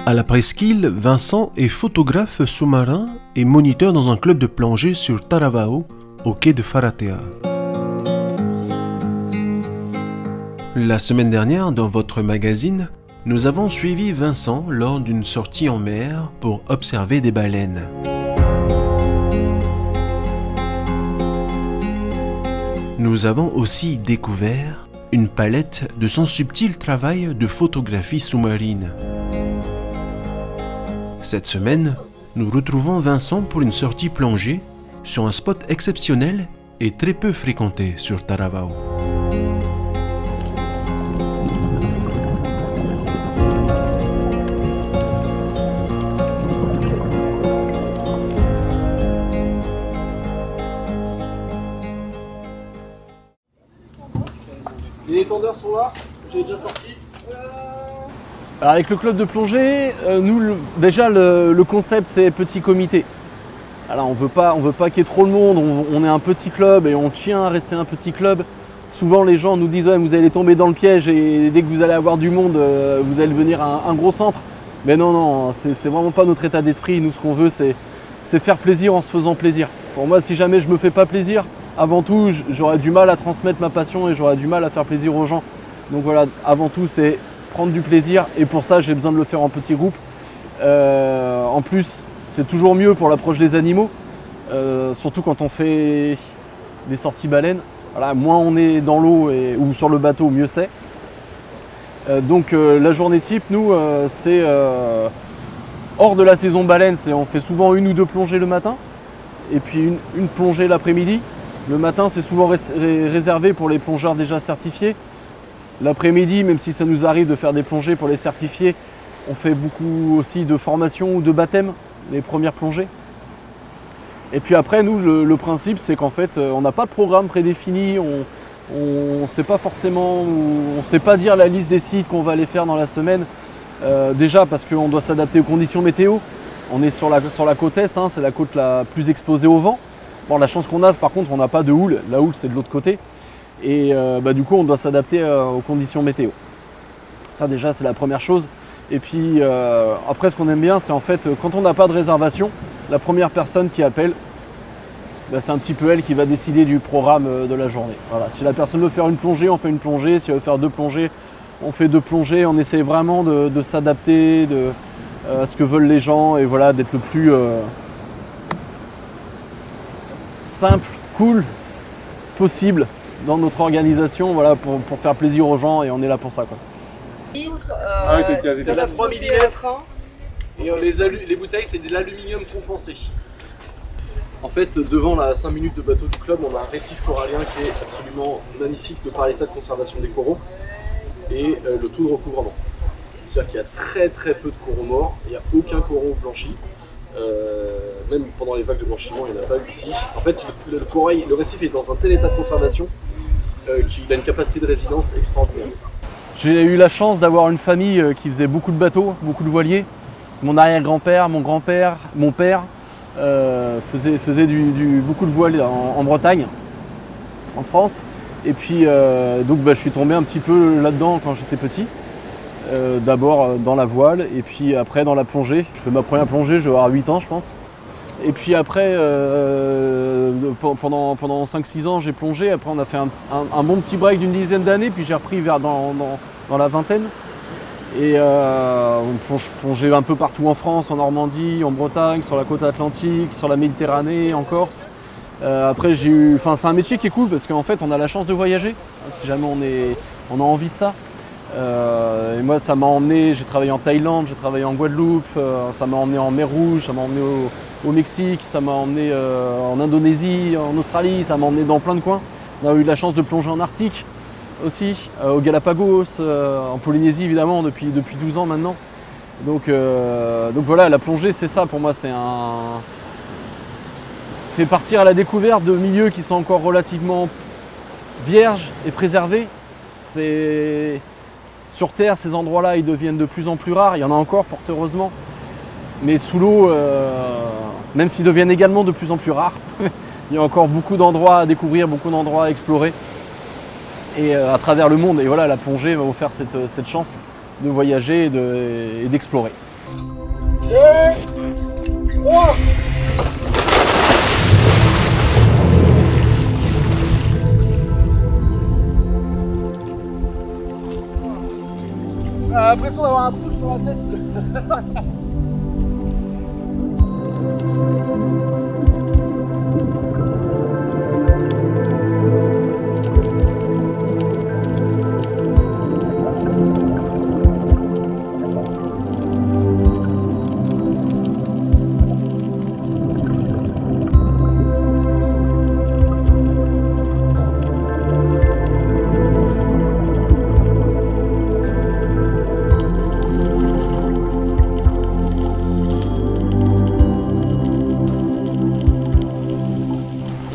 À la presqu'île, Vincent est photographe sous-marin et moniteur dans un club de plongée sur Taravao, au quai de Faratea. La semaine dernière, dans votre magazine, nous avons suivi Vincent lors d'une sortie en mer pour observer des baleines. Nous avons aussi découvert une palette de son subtil travail de photographie sous-marine. Cette semaine, nous retrouvons Vincent pour une sortie plongée sur un spot exceptionnel et très peu fréquenté sur Taravao. Les étendeurs sont là, j'ai déjà sorti. Alors avec le club de plongée, déjà le concept c'est petit comité. Alors on veut pas qu'il y ait trop de monde, on est un petit club et on tient à rester un petit club. Souvent les gens nous disent ouais, vous allez tomber dans le piège et dès que vous allez avoir du monde, vous allez devenir un gros centre. Mais non, c'est vraiment pas notre état d'esprit. Nous ce qu'on veut c'est faire plaisir en se faisant plaisir. Pour moi si jamais je me fais pas plaisir, avant tout j'aurais du mal à transmettre ma passion et j'aurais du mal à faire plaisir aux gens. Donc voilà, avant tout c'est prendre du plaisir et pour ça j'ai besoin de le faire en petit groupe. En plus c'est toujours mieux pour l'approche des animaux, surtout quand on fait des sorties baleines. Voilà, moins on est dans l'eau ou sur le bateau, mieux c'est. Donc la journée type, nous, c'est hors de la saison baleine, on fait souvent 1 ou 2 plongées le matin et puis une plongée l'après-midi. Le matin c'est souvent réservé pour les plongeurs déjà certifiés. L'après-midi, même si ça nous arrive de faire des plongées pour les certifiés, on fait beaucoup aussi de formation ou de baptême, les premières plongées. Et puis après, nous, le principe, c'est qu'en fait, on n'a pas de programme prédéfini, on ne sait pas forcément, on ne sait pas dire la liste des sites qu'on va aller faire dans la semaine. Déjà parce qu'on doit s'adapter aux conditions météo. On est sur la côte est, hein, c'est la côte la plus exposée au vent. Bon, la chance qu'on a, par contre, on n'a pas de houle. La houle, c'est de l'autre côté. Et du coup, on doit s'adapter aux conditions météo. Ça, déjà, c'est la première chose. Et puis, après, ce qu'on aime bien, c'est en fait, quand on n'a pas de réservation, la première personne qui appelle, c'est un petit peu elle qui va décider du programme de la journée. Voilà. Si la personne veut faire une plongée, on fait une plongée. Si elle veut faire 2 plongées, on fait 2 plongées. On essaie vraiment de s'adapter à ce que veulent les gens et voilà, d'être le plus simple, cool possible dans notre organisation, voilà, pour faire plaisir aux gens et on est là pour ça, quoi. C'est la 3 mm et les bouteilles c'est de l'aluminium compensé. En fait, devant la 5 minutes de bateau du club, on a un récif corallien qui est absolument magnifique de par l'état de conservation des coraux et le taux de recouvrement. C'est-à-dire qu'il y a très très peu de coraux morts, il n'y a aucun coron blanchi. Même pendant les vagues de blanchiment, il n'y en a pas eu ici. En fait, le récif est dans un tel état de conservation qu'il a une capacité de résilience extraordinaire. J'ai eu la chance d'avoir une famille qui faisait beaucoup de bateaux, beaucoup de voiliers. Mon arrière-grand-père, mon grand-père, mon père faisaient beaucoup de voiles en Bretagne, en France. Et puis donc je suis tombé un petit peu là-dedans quand j'étais petit. D'abord dans la voile et puis après dans la plongée. Je fais ma première plongée, je vais avoir 8 ans je pense. Et puis après, pendant 5-6 ans j'ai plongé, après on a fait un bon petit break d'une dizaine d'années, puis j'ai repris dans la vingtaine. Et on plongeait un peu partout en France, en Normandie, en Bretagne, sur la côte atlantique, sur la Méditerranée, en Corse. Après c'est un métier qui est cool parce qu'en fait on a la chance de voyager, si jamais on a envie de ça. Et moi ça m'a emmené, j'ai travaillé en Thaïlande, j'ai travaillé en Guadeloupe, ça m'a emmené en mer Rouge, ça m'a emmené au Mexique, ça m'a emmené en Indonésie, en Australie, ça m'a emmené dans plein de coins. On a eu la chance de plonger en Arctique aussi, au Galapagos, en Polynésie évidemment depuis 12 ans maintenant. Donc voilà, la plongée c'est ça pour moi, c'est partir à la découverte de milieux qui sont encore relativement vierges et préservés. Sur Terre, ces endroits-là, ils deviennent de plus en plus rares. Il y en a encore, fort heureusement. Mais sous l'eau, même s'ils deviennent également de plus en plus rares, il y a encore beaucoup d'endroits à découvrir, beaucoup d'endroits à explorer. Et à travers le monde. Et voilà, la plongée va vous faire cette chance de voyager et d'explorer. 2, 3. J'ai l'impression d'avoir un trou sur la tête.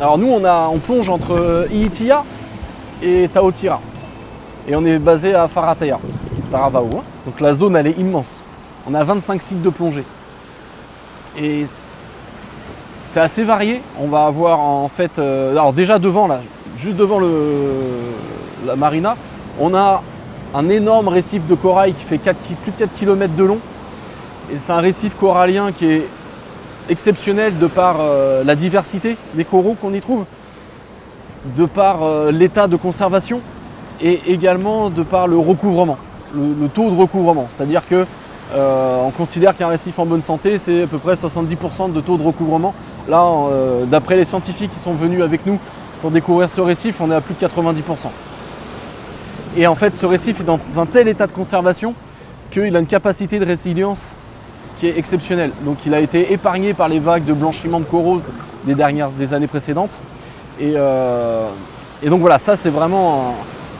Alors nous on plonge entre Iitia et Taotira et on est basé à Farataya, Taravao. Hein. Donc la zone elle est immense. On a 25 sites de plongée et c'est assez varié. On va avoir en fait, alors déjà devant là, juste devant la marina, on a un énorme récif de corail qui fait plus de 4 km de long et c'est un récif corallien qui est exceptionnel de par la diversité des coraux qu'on y trouve, de par l'état de conservation et également de par le recouvrement, le taux de recouvrement. C'est-à-dire que on considère qu'un récif en bonne santé, c'est à peu près 70% de taux de recouvrement. Là, d'après les scientifiques qui sont venus avec nous pour découvrir ce récif, on est à plus de 90%. Et en fait, ce récif est dans un tel état de conservation qu'il a une capacité de résilience qui est exceptionnel. Donc il a été épargné par les vagues de blanchiment de coraux des années précédentes. Et donc voilà, ça c'est vraiment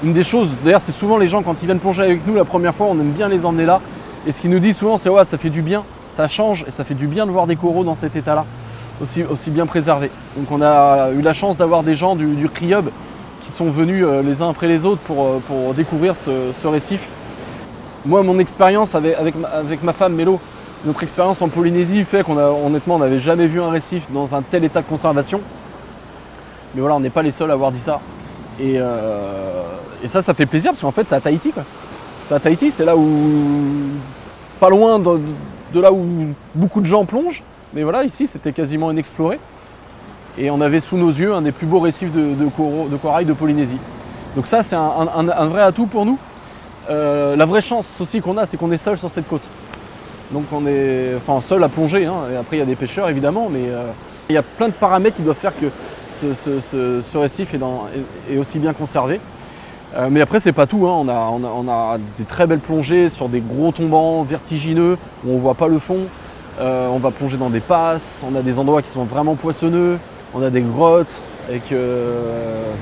une des choses. D'ailleurs c'est souvent les gens quand ils viennent plonger avec nous la première fois, on aime bien les emmener là. Et ce qu'ils nous disent souvent c'est ouais, ça fait du bien, ça change et ça fait du bien de voir des coraux dans cet état-là, aussi bien préservés. Donc on a eu la chance d'avoir des gens du CRIOB qui sont venus les uns après les autres pour découvrir ce récif. Moi mon expérience avec ma femme Mélo, notre expérience en Polynésie fait honnêtement, on n'avait jamais vu un récif dans un tel état de conservation. Mais voilà, on n'est pas les seuls à avoir dit ça. Et ça fait plaisir parce qu'en fait, c'est à Tahiti, quoi. C'est à Tahiti, c'est là où, pas loin de là où beaucoup de gens plongent. Mais voilà, ici, c'était quasiment inexploré. Et on avait sous nos yeux un des plus beaux récifs de corail de Polynésie. Donc ça, c'est un vrai atout pour nous. La vraie chance aussi qu'on a, c'est qu'on est seul sur cette côte. Donc on est seul à plonger, hein. Et après il y a des pêcheurs évidemment, mais il y a plein de paramètres qui doivent faire que ce récif est aussi bien conservé. Mais après c'est pas tout, hein. On a des très belles plongées sur des gros tombants vertigineux où on voit pas le fond. On va plonger dans des passes, on a des endroits qui sont vraiment poissonneux, on a des grottes avec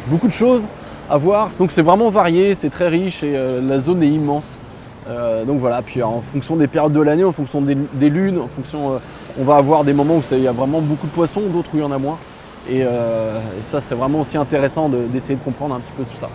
beaucoup de choses à voir. Donc c'est vraiment varié, c'est très riche et la zone est immense. Donc voilà, puis en fonction des périodes de l'année, en fonction des lunes, on va avoir des moments où il y a vraiment beaucoup de poissons, d'autres où il y en a moins. Et ça c'est vraiment aussi intéressant d'essayer de comprendre un petit peu tout ça.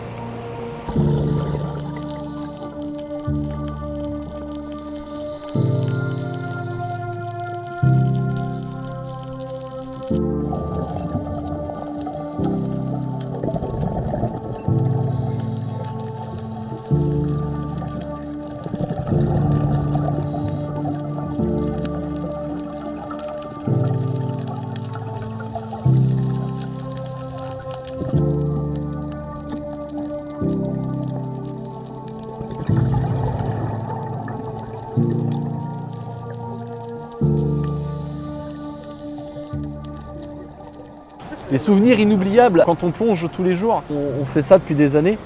Des souvenirs inoubliables quand on plonge tous les jours. On fait ça depuis des années.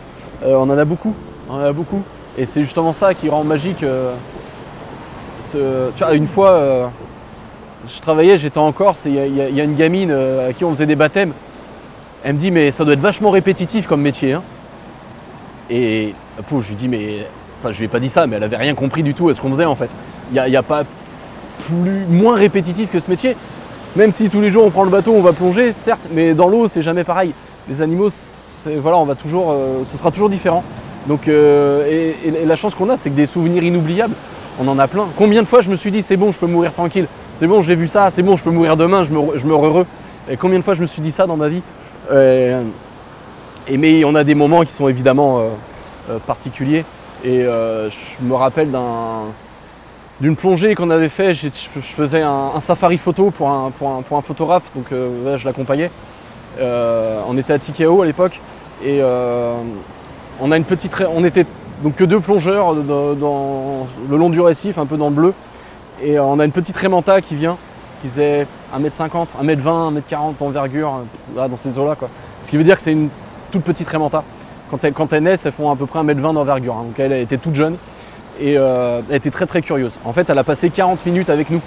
On en a beaucoup. Et c'est justement ça qui rend magique. Tu vois, une fois, je travaillais, j'étais en Corse et il y a une gamine à qui on faisait des baptêmes. Elle me dit mais ça doit être vachement répétitif comme métier. Hein. Et je lui dis mais, enfin je lui ai pas dit ça, mais elle avait rien compris du tout à ce qu'on faisait en fait. Il n'y a pas moins répétitif que ce métier. Même si tous les jours on prend le bateau, on va plonger, certes, mais dans l'eau c'est jamais pareil. Les animaux, voilà, on va toujours, ce sera toujours différent. Donc, et la chance qu'on a, c'est que des souvenirs inoubliables, on en a plein. Combien de fois je me suis dit c'est bon, je peux mourir tranquille, c'est bon, j'ai vu ça, c'est bon, je peux mourir demain, je meurs heureux. Et combien de fois je me suis dit ça dans ma vie. Mais on a des moments qui sont évidemment particuliers. Et je me rappelle d'une plongée qu'on avait fait. Je faisais un safari photo pour un photographe, donc là, je l'accompagnais. On était à Tikao à l'époque et on était donc que 2 plongeurs dans le long du récif, un peu dans le bleu, et on a une petite raie manta qui vient, qui faisait 1m50, 1m20, 1m40 d'envergure, là dans ces eaux-là, quoi. Ce qui veut dire que c'est une toute petite raie manta. Quand elles naissent, elles font à peu près 1m20 d'envergure, hein. Donc elle était toute jeune et elle était très très curieuse. En fait, elle a passé 40 minutes avec nous,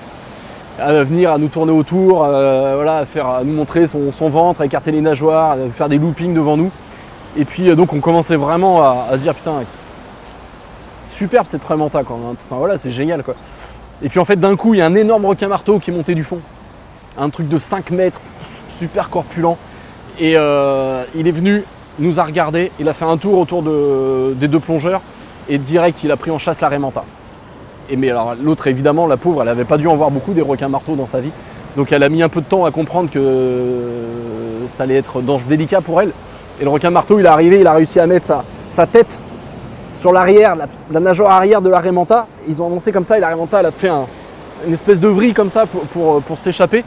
à venir, à nous tourner autour, voilà, à nous montrer son ventre, à écarter les nageoires, à faire des loopings devant nous. Et puis donc on commençait vraiment à se dire putain, superbe cette raie manta, quoi. Enfin voilà, c'est génial, quoi. Et puis en fait d'un coup il y a un énorme requin marteau qui est monté du fond. Un truc de 5 mètres, super corpulent. Et il est venu, nous a regardé, il a fait un tour autour des 2 plongeurs et direct il a pris en chasse la raie manta. Et mais alors l'autre évidemment, la pauvre, elle n'avait pas dû en voir beaucoup des requins marteaux dans sa vie. Donc elle a mis un peu de temps à comprendre que ça allait être délicat pour elle. Et le requin marteau, il est arrivé, il a réussi à mettre sa tête sur l'arrière, la nageoire arrière de la raie manta. Ils ont avancé comme ça et la raie manta, elle a fait une espèce de vrille comme ça pour s'échapper.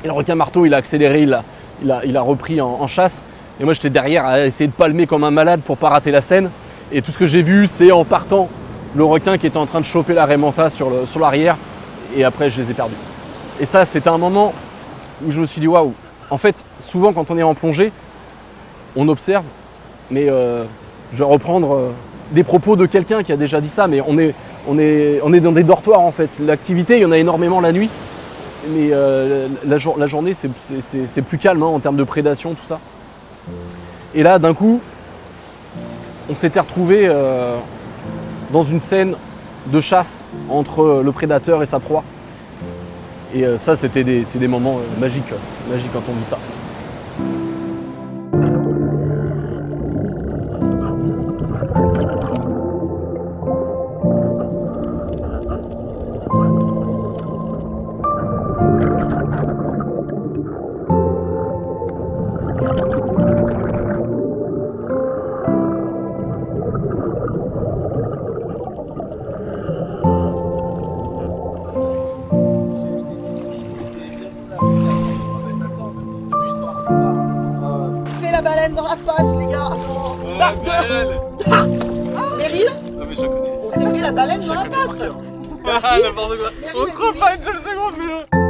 Et le requin marteau, il a accéléré, il a repris en chasse. Et moi, j'étais derrière à essayer de palmer comme un malade pour pas rater la scène. Et tout ce que j'ai vu, c'est en partant, le requin qui était en train de choper la raie manta sur l'arrière. Et après, je les ai perdus. Et ça, c'était un moment où je me suis dit, waouh. En fait, souvent, quand on est en plongée, on observe, mais je vais reprendre des propos de quelqu'un qui a déjà dit ça, mais on est dans des dortoirs en fait. L'activité, il y en a énormément la nuit, mais la journée, c'est plus calme, hein, en termes de prédation, tout ça. Et là, d'un coup, on s'était retrouvé dans une scène de chasse entre le prédateur et sa proie. Et ça, c'est des moments magiques quand on dit ça. La baleine dans la face, les gars. Meryl, Non mais je connais. on s'est fait la baleine dans la face. Ah n'importe quoi. On croit pas une seule seconde, mais là.